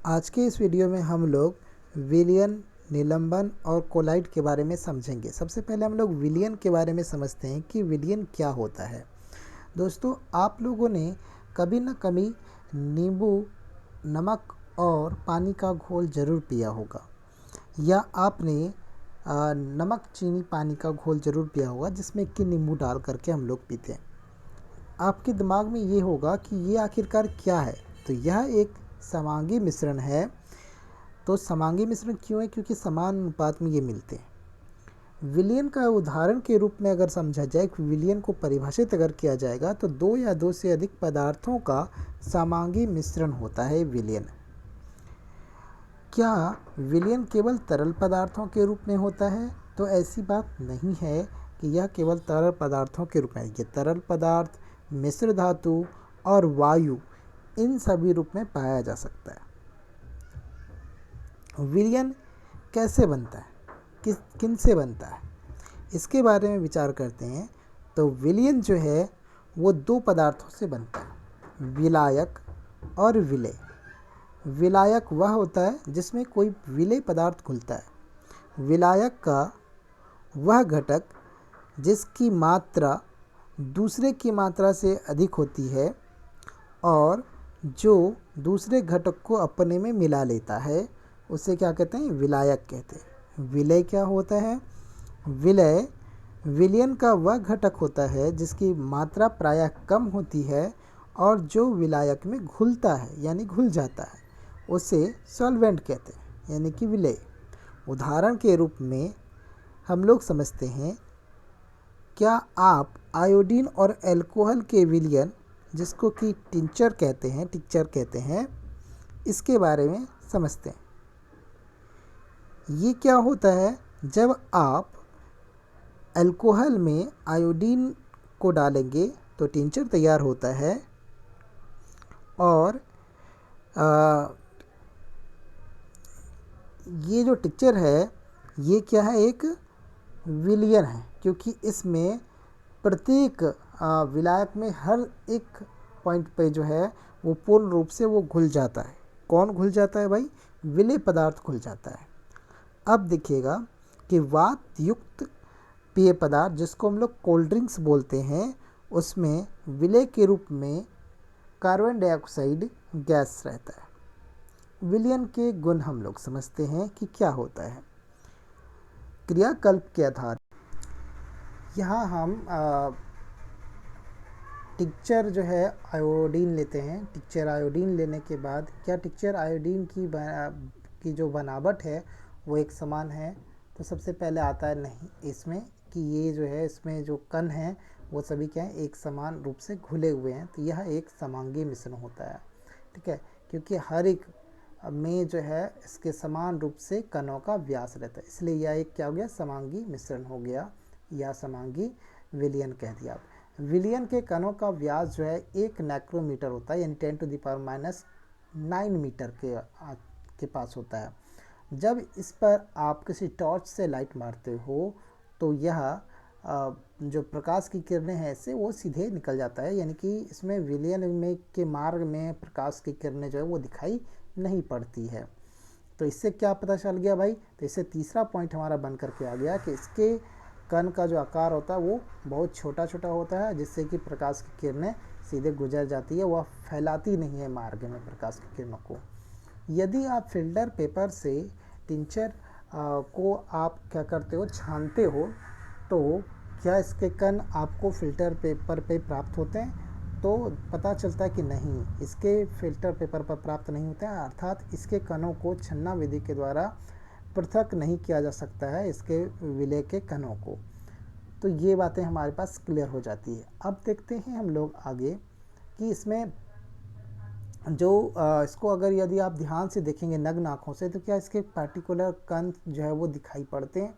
आज के इस वीडियो में हम लोग विलयन, निलंबन और कोलाइड के बारे में समझेंगे। सबसे पहले हम लोग विलयन के बारे में समझते हैं कि विलयन क्या होता है। दोस्तों, आप लोगों ने कभी ना कभी नींबू, नमक और पानी का घोल ज़रूर पिया होगा, या आपने नमक चीनी पानी का घोल ज़रूर पिया होगा जिसमें कि नींबू डाल करके हम लोग पीते हैं। आपके दिमाग में ये होगा कि ये आखिरकार क्या है। तो यह एक समांगी मिश्रण है। तो समांगी मिश्रण क्यों है? क्योंकि समान अनुपात में ये मिलते हैं। विलयन का उदाहरण के रूप में अगर समझा जाए, विलयन को परिभाषित अगर किया जाएगा तो दो या दो से अधिक पदार्थों का समांगी मिश्रण होता है विलयन। क्या विलयन केवल तरल पदार्थों के रूप में होता है? तो ऐसी बात नहीं है कि यह केवल तरल पदार्थों के रूप में है। ये तरल पदार्थ, मिश्र धातु और वायु, इन सभी रूप में पाया जा सकता है। विलयन कैसे बनता है, किन से बनता है, इसके बारे में विचार करते हैं। तो विलयन जो है वो दो पदार्थों से बनता है, विलायक और विलेय। विलायक वह होता है जिसमें कोई विलेय पदार्थ घुलता है। विलायक का वह घटक जिसकी मात्रा दूसरे की मात्रा से अधिक होती है और जो दूसरे घटक को अपने में मिला लेता है, उसे क्या कहते हैं? विलायक कहते हैं। विलेय क्या होता है? विलेय विलयन का वह घटक होता है जिसकी मात्रा प्रायः कम होती है और जो विलायक में घुलता है यानी घुल जाता है, उसे सॉल्वेंट कहते हैं यानी कि विलेय। उदाहरण के रूप में हम लोग समझते हैं, क्या आप आयोडीन और अल्कोहल के विलयन, जिसको कि टिंचर कहते हैं, इसके बारे में समझते हैं। ये क्या होता है? जब आप अल्कोहल में आयोडीन को डालेंगे तो टिंचर तैयार होता है और ये जो टिंचर है ये क्या है? एक विलयन है, क्योंकि इसमें प्रत्येक विलायक में हर एक पॉइंट पे जो है वो पूर्ण रूप से वो घुल जाता है। कौन घुल जाता है भाई? विलेय पदार्थ घुल जाता है। अब देखिएगा कि वात युक्त पेय पदार्थ, जिसको हम लोग कोल्ड ड्रिंक्स बोलते हैं, उसमें विलेय के रूप में कार्बन डाइऑक्साइड गैस रहता है। विलयन के गुण हम लोग समझते हैं कि क्या होता है। क्रियाकल्प के आधार यहाँ हम टिंचर जो है आयोडीन लेते हैं। टिंचर आयोडीन लेने के बाद क्या टिंचर आयोडीन की जो बनावट है वो एक समान है? तो सबसे पहले आता है नहीं इसमें कि ये जो है इसमें जो कण हैं वो सभी क्या है? एक समान रूप से घुले हुए हैं। तो यह एक समांगी मिश्रण होता है, ठीक है, क्योंकि हर एक में जो है इसके समान रूप से कणों का व्यास रहता है, इसलिए यह एक क्या हो गया? समांगी मिश्रण हो गया या समांगी विलयन कह दिया आप। विलयन के कणों का व्यास जो है 1 नैक्रोमीटर होता है, यानी 10⁻⁹ मीटर के पास होता है। जब इस पर आप किसी टॉर्च से लाइट मारते हो तो यह जो प्रकाश की किरणें हैं इससे वो सीधे निकल जाता है, यानी कि इसमें विलयन में के मार्ग में प्रकाश की किरणें जो है वो दिखाई नहीं पड़ती है। तो इससे क्या पता चल गया भाई? तो इससे तीसरा पॉइंट हमारा बन करके आ गया कि इसके कण का जो आकार होता है वो बहुत छोटा छोटा होता है, जिससे कि प्रकाश की किरणें सीधे गुजर जाती है, वह फैलाती नहीं है मार्ग में प्रकाश की किरणों को। यदि आप फिल्टर पेपर से टिंचर को आप क्या करते हो? छानते हो, तो क्या इसके कण आपको फिल्टर पेपर पे प्राप्त होते हैं? तो पता चलता है कि नहीं, इसके फिल्टर पेपर पर प्राप्त नहीं होते हैं, अर्थात इसके कणों को छन्ना विधि के द्वारा पृथक नहीं किया जा सकता है इसके विलेय के कणों को। तो ये बातें हमारे पास क्लियर हो जाती है। अब देखते हैं हम लोग आगे कि इसमें जो इसको अगर यदि आप ध्यान से देखेंगे नग्न आँखों से, तो क्या इसके पार्टिकुलर कण जो है वो दिखाई पड़ते हैं?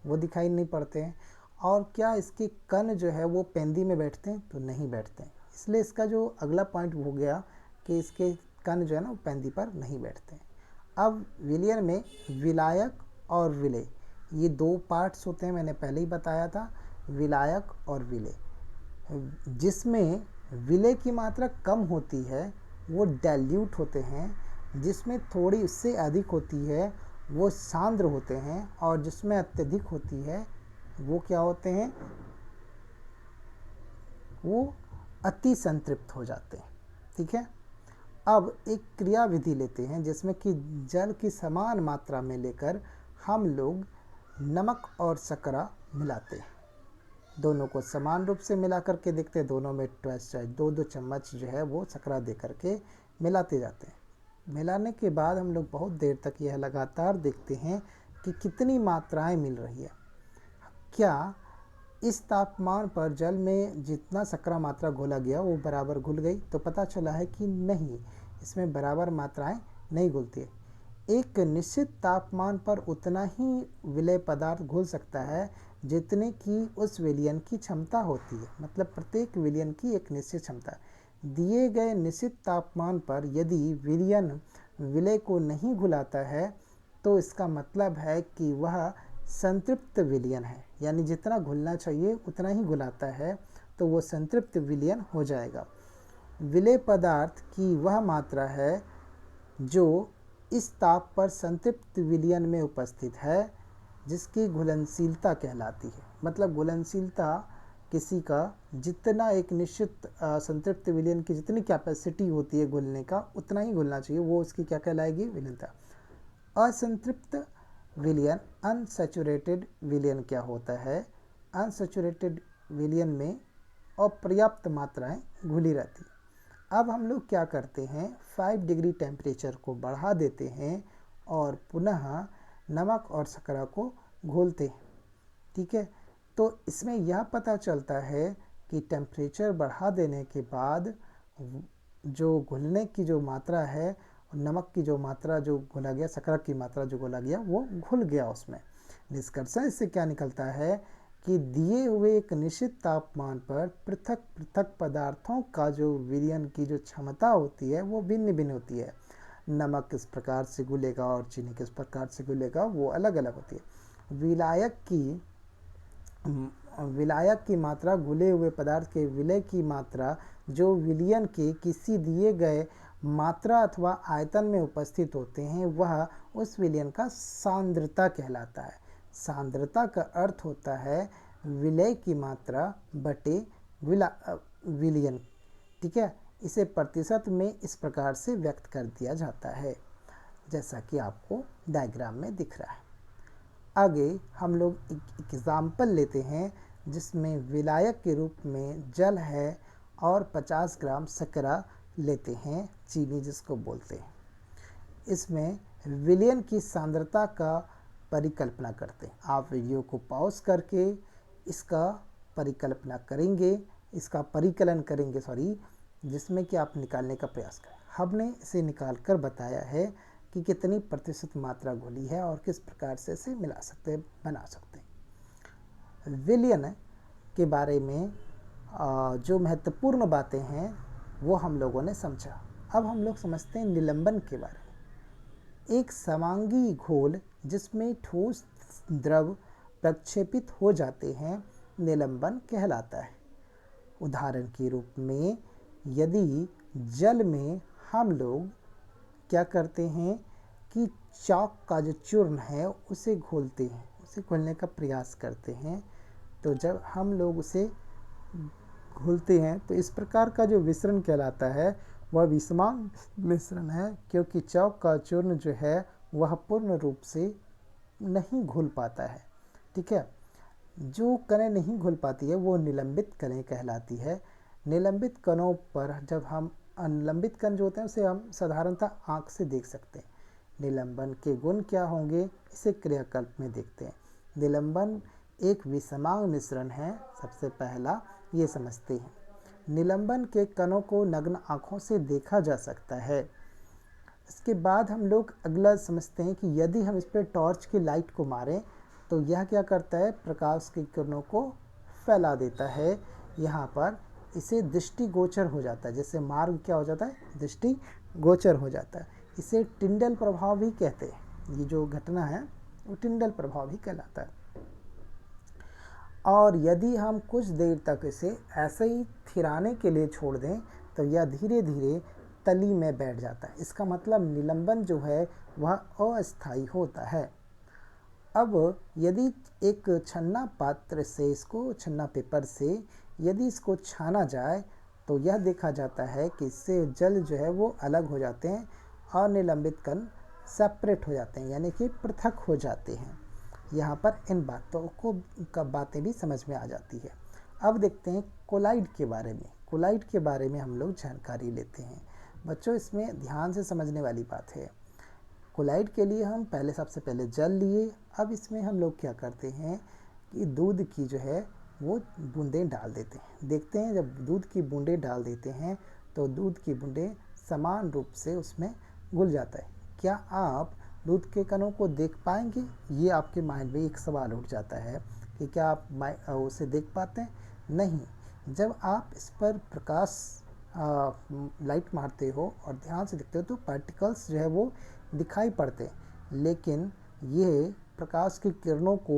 वो दिखाई नहीं पड़ते हैं। और क्या इसके कण जो है वो पेंदी में बैठते हैं? तो नहीं बैठते हैं। इसलिए इसका जो अगला पॉइंट हो गया कि इसके कण जो है ना वो पेंदी पर नहीं बैठते हैं। अब विलयन में विलायक और विलेय, ये दो पार्ट्स होते हैं, मैंने पहले ही बताया था, विलायक और विलेय। जिसमें विलेय की मात्रा कम होती है वो डाइल्यूट होते हैं जिसमें थोड़ी उससे अधिक होती है वो सांद्र होते हैं, और जिसमें अत्यधिक होती है वो क्या होते हैं, वो अति संतृप्त हो जाते हैं। ठीक है, अब एक क्रिया विधि लेते हैं जिसमें कि जल की समान मात्रा में लेकर हम लोग नमक और शर्करा मिलाते हैं। दोनों को समान रूप से मिला करके देखते हैं, दोनों में ट्वाइस 2-2 चम्मच जो है वो शर्करा दे करके मिलाते जाते हैं। मिलाने के बाद हम लोग बहुत देर तक यह लगातार देखते हैं कि कितनी मात्राएं मिल रही है। क्या इस तापमान पर जल में जितना शर्करा मात्रा घोला गया वो बराबर घुल गई? तो पता चला है कि नहीं, इसमें बराबर मात्राएं नहीं घुलती है। एक निश्चित तापमान पर उतना ही विलेय पदार्थ घुल सकता है जितने की उस विलयन की क्षमता होती है। मतलब प्रत्येक विलयन की एक निश्चित क्षमता। दिए गए निश्चित तापमान पर यदि विलयन विलेय को नहीं घुलाता है तो इसका मतलब है कि वह संतृप्त विलयन है, यानी जितना घुलना चाहिए उतना ही घुलाता है, तो वो संतृप्त विलयन हो जाएगा। विलेय पदार्थ की वह मात्रा है जो इस ताप पर संतृप्त विलयन में उपस्थित है, जिसकी घुलनशीलता कहलाती है। मतलब घुलनशीलता किसी का जितना एक निश्चित संतृप्त विलयन की जितनी कैपेसिटी होती है घुलने का, उतना ही घुलना चाहिए, वो उसकी क्या कहलाएगी, विलयनता। असंतृप्त विलयन, अनसैचुरेटेड विलयन क्या होता है? अनसैचुरेटेड विलयन में अपर्याप्त मात्राएं घुली रहती। अब हम लोग क्या करते हैं, 5 डिग्री टेम्परेचर को बढ़ा देते हैं और पुनः नमक और शर्करा को घोलते हैं। ठीक है, तो इसमें यह पता चलता है कि टेम्परेचर बढ़ा देने के बाद जो घुलने की जो मात्रा है, नमक की जो मात्रा जो घुला गया, शर्करा की मात्रा जो घुला गया, वो घुल गया उसमें। निष्कर्षण इससे क्या निकलता है कि दिए हुए एक निश्चित तापमान पर पृथक पृथक पदार्थों का जो विलयन की जो क्षमता होती है वो भिन्न भिन्न होती है। नमक किस प्रकार से घुलेगा और चीनी किस प्रकार से घुलेगा, वो अलग अलग होती है। विलायक की मात्रा, घुले हुए पदार्थ के विलय की मात्रा जो विलयन के किसी दिए गए मात्रा अथवा आयतन में उपस्थित होते हैं, वह उस विलयन का सांद्रता कहलाता है। सांद्रता का अर्थ होता है विलय की मात्रा बटे विलयन। ठीक है, इसे प्रतिशत में इस प्रकार से व्यक्त कर दिया जाता है, जैसा कि आपको डायग्राम में दिख रहा है। आगे हम लोग एक एग्जाम्पल लेते हैं जिसमें विलायक के रूप में जल है और 50 ग्राम शर्करा लेते हैं, चीनी जिसको बोलते हैं। इसमें विलयन की सांद्रता का परिकल्पना करते हैं। आप वीडियो को पॉज करके इसका परिकल्पना करेंगे, इसका परिकलन करेंगे, जिसमें कि आप निकालने का प्रयास करें। हमने इसे निकाल कर बताया है कि कितनी प्रतिशत मात्रा घुली है और किस प्रकार से इसे मिला सकते हैं, बना सकते हैं। विलयन के बारे में जो महत्वपूर्ण बातें हैं वो हम लोगों ने समझा। अब हम लोग समझते हैं निलंबन के बारे में। एक समांगी घोल जिसमें ठोस द्रव प्रक्षेपित हो जाते हैं निलंबन कहलाता है। उदाहरण के रूप में यदि जल में हम लोग क्या करते हैं कि चाक का जो चूर्ण है उसे घोलते हैं, उसे घोलने का प्रयास करते हैं, तो जब हम लोग उसे घोलते हैं तो इस प्रकार का जो मिश्रण कहलाता है वह विषमांग मिश्रण है, क्योंकि चाक का चूर्ण जो है वह पूर्ण रूप से नहीं घुल पाता है। ठीक है, जो कणें नहीं घुल पाती है वो निलंबित कणें कहलाती है। निलंबित कणों पर जब हम अनिलंबित कण जो होते हैं उसे हम साधारणतः आँख से देख सकते हैं। निलंबन के गुण क्या होंगे इसे क्रियाकल्प में देखते हैं। निलंबन एक विषमांग मिश्रण है, सबसे पहला ये समझते हैं। निलंबन के कणों को नग्न आँखों से देखा जा सकता है। इसके बाद हम लोग अगला समझते हैं कि यदि हम इस पर टॉर्च की लाइट को मारें तो यह क्या करता है, प्रकाश की किरणों को फैला देता है। यहाँ पर इसे दृष्टिगोचर हो जाता है, जैसे मार्ग क्या हो जाता है, दृष्टिगोचर हो जाता है। इसे टिंडल प्रभाव भी कहते हैं। ये जो घटना है वो टिंडल प्रभाव भी कहलाता है। और यदि हम कुछ देर तक इसे ऐसे ही थिराने के लिए छोड़ दें तो यह धीरे धीरे तली में बैठ जाता है। इसका मतलब निलंबन जो है वह अस्थायी होता है। अब यदि एक छन्ना पात्र से इसको छन्ना पेपर से यदि इसको छाना जाए तो यह देखा जाता है कि इससे जल जो है वो अलग हो जाते हैं और निलंबित कण सेपरेट हो जाते हैं, यानी कि पृथक हो जाते हैं। यहाँ पर इन बातों को बातें भी समझ में आ जाती है। अब देखते हैं कोलाइड के बारे में। कोलाइड के बारे में हम लोग जानकारी लेते हैं। बच्चों, इसमें ध्यान से समझने वाली बात है। कोलाइड के लिए हम सबसे पहले जल लिए। अब इसमें हम लोग क्या करते हैं कि दूध की जो है वो बूंदें डाल देते हैं। देखते हैं जब दूध की बूंदें डाल देते हैं तो दूध की बूंदें समान रूप से उसमें घुल जाता है। क्या आप दूध के कणों को देख पाएंगे? ये आपके माइंड में एक सवाल उठ जाता है कि क्या आप उसे देख पाते हैं? नहीं। जब आप इस पर प्रकाश लाइट मारते हो और ध्यान से देखते हो तो पार्टिकल्स जो है वो दिखाई पड़ते हैं, लेकिन ये प्रकाश की किरणों को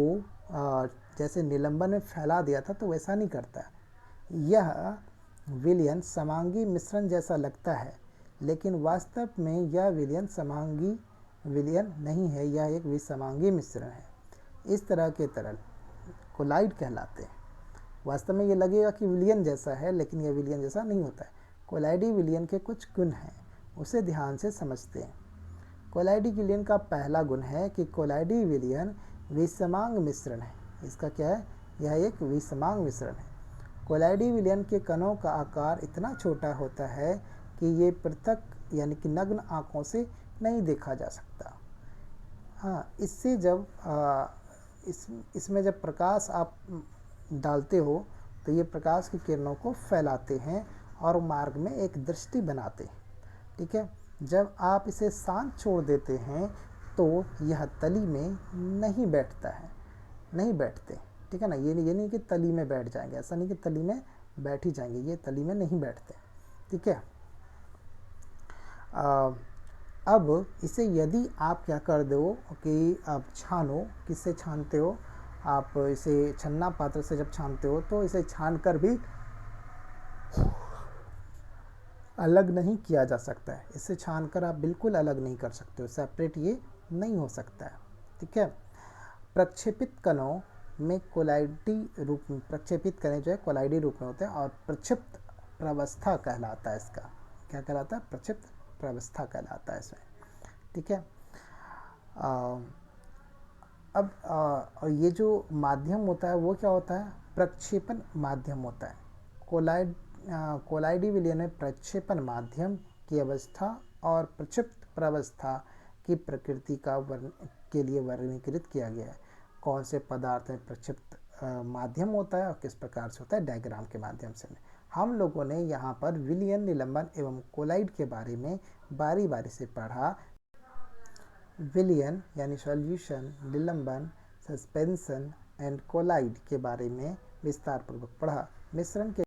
जैसे निलंबन में फैला दिया था तो वैसा नहीं करता। यह विलयन समांगी मिश्रण जैसा लगता है, लेकिन वास्तव में यह विलयन समांगी विलयन नहीं है, यह एक विसमांगी मिश्रण है। इस तरह के तरल कोलाइड कहलाते हैं। वास्तव में ये लगेगा कि विलयन जैसा है, लेकिन यह विलयन जैसा नहीं होता है। कोलाइडी विलयन के कुछ गुण हैं, उसे ध्यान से समझते हैं। कोलाइडी विलयन का पहला गुण है कि कोलाइडी विलयन विसमांग मिश्रण है। इसका क्या है? यह एक विसमांग मिश्रण है। कोलाइडी विलयन के कणों का आकार इतना छोटा होता है कि ये पृथक यानी कि नग्न आंखों से नहीं देखा जा सकता। हाँ, इससे जब इसमें जब प्रकाश आप डालते हो तो ये प्रकाश की किरणों को फैलाते हैं और मार्ग में एक दृष्टि बनाते हैं। ठीक है। जब आप इसे शांत छोड़ देते हैं तो यह तली में नहीं बैठता है, नहीं बैठते। ठीक है ना। ये नहीं कि तली में बैठ जाएंगे, ऐसा नहीं कि तली में बैठ ही जाएंगे, ये तली में नहीं बैठते। ठीक है। अब इसे यदि आप क्या कर दो कि आप छानो, किससे छानते हो? आप इसे छन्ना पात्र से जब छानते हो तो इसे छान कर भी अलग नहीं किया जा सकता है। इसे छानकर आप बिल्कुल अलग नहीं कर सकते हो, सेपरेट ये नहीं हो सकता है। ठीक है। प्रक्षेपित कणों में कोलाइडी रूप में प्रक्षेपित कणें जो है कोलाइडी रूप में होते हैं और प्रक्षिप्त प्रावस्था कहलाता है इसका। क्या कहलाता है? प्रक्षिप्त प्रावस्था कहलाता है इसमें। ठीक है। अब और ये जो माध्यम होता है वो क्या होता है? प्रक्षेपण माध्यम होता है। कोलाइडी विलयन में प्रक्षेपण माध्यम की अवस्था और प्रक्षिप्त प्रावस्था की प्रकृति के लिए वर्गीकृत किया गया है। कौन से पदार्थ में प्रक्षिप्त माध्यम होता है और किस प्रकार से होता है, डायग्राम के माध्यम से हम लोगों ने यहाँ पर विलयन, निलंबन एवं कोलाइड के बारे में बारी बारी से पढ़ा। विलयन यानी सॉल्यूशन, निलंबन, सस्पेंशन एंड कोलाइड के बारे में विस्तार पूर्वक पढ़ा। मिश्रण के